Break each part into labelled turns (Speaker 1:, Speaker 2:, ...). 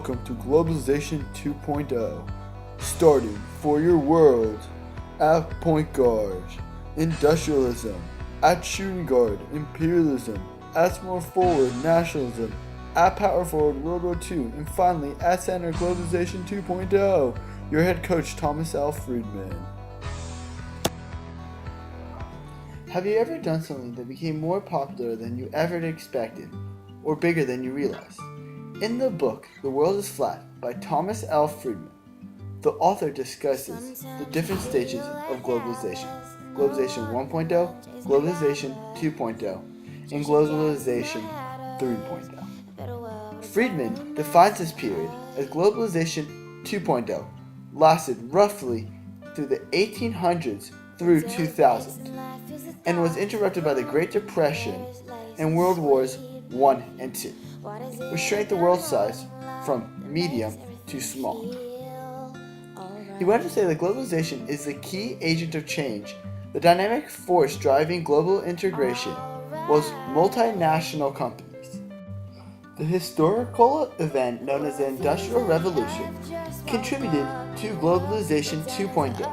Speaker 1: Welcome to Globlization 2.0, starting for your world at point guard, industrialism, at shooting guard, imperialism, at small forward, nationalism, at power forward, World War II, and finally at center, Globlization 2.0, your head coach Thomas L. Friedman. Have you ever done something that became more popular than you ever expected, or bigger than you realized? In the book, The World is Flat by Thomas L. Friedman, the author discusses the different stages of globalization: Globlization 1.0, Globlization 2.0, and Globlization 3.0. Friedman defines this period as Globlization 2.0 lasted roughly through the 1800s through 2000, and was interrupted by the Great Depression and World Wars I and II, which shrank the world size from medium to small. He went on to say that globalization is the key agent of change. The dynamic force driving global integration was multinational companies. The historical event known as the Industrial Revolution contributed to Globalization 2.0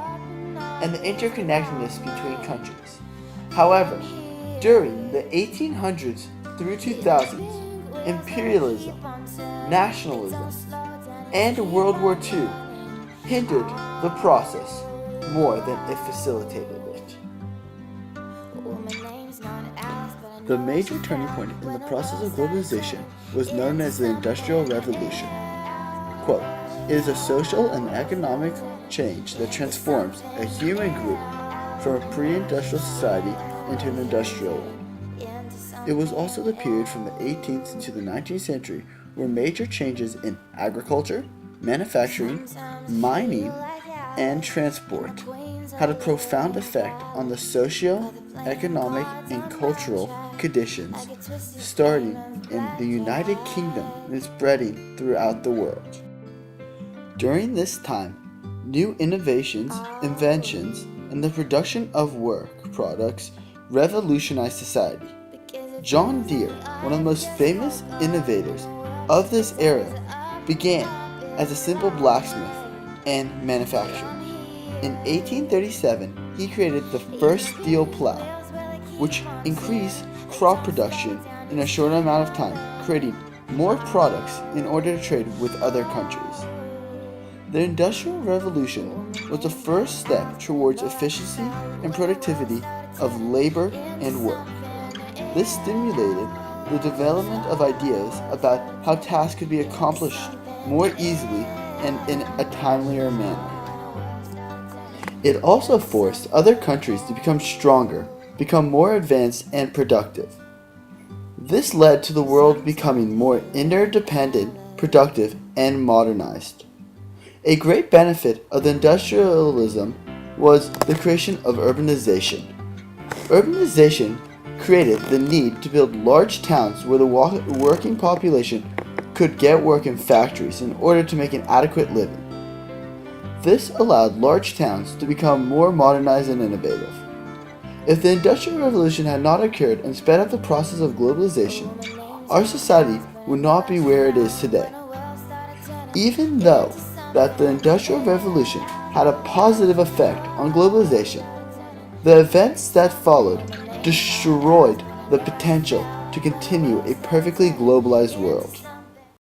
Speaker 1: and the interconnectedness between countries. However, during the 1800s through 2000s, imperialism, nationalism, and World War II hindered the process more than it facilitated it. The major turning point in the process of globalization was known as the Industrial Revolution. Quote, "It is a social and economic change that transforms a human group from a pre-industrial society into an industrial one." It was also the period from the 18th to the 19th century where major changes in agriculture, manufacturing, mining, and transport had a profound effect on the socio-economic and cultural conditions, starting in the United Kingdom and spreading throughout the world. During this time, new innovations, inventions, and the production of work products revolutionized society. John Deere, one of the most famous innovators of this era, began as a simple blacksmith and manufacturer. In 1837, he created the first steel plow, which increased crop production in a short amount of time, creating more products in order to trade with other countries. The Industrial Revolution was the first step towards efficiency and productivity of labor and work. This stimulated the development of ideas about how tasks could be accomplished more easily and in a timelier manner. It also forced other countries to become stronger, become more advanced and productive. This led to the world becoming more interdependent, productive, and modernized. A great benefit of the industrialism was the creation of urbanization. Urbanization created the need to build large towns where the working population could get work in factories in order to make an adequate living. This allowed large towns to become more modernized and innovative. If the Industrial Revolution had not occurred and sped up the process of globalization, our society would not be where it is today. Even though that the Industrial Revolution had a positive effect on globalization, the events that followed destroyed the potential to continue a perfectly globalized world.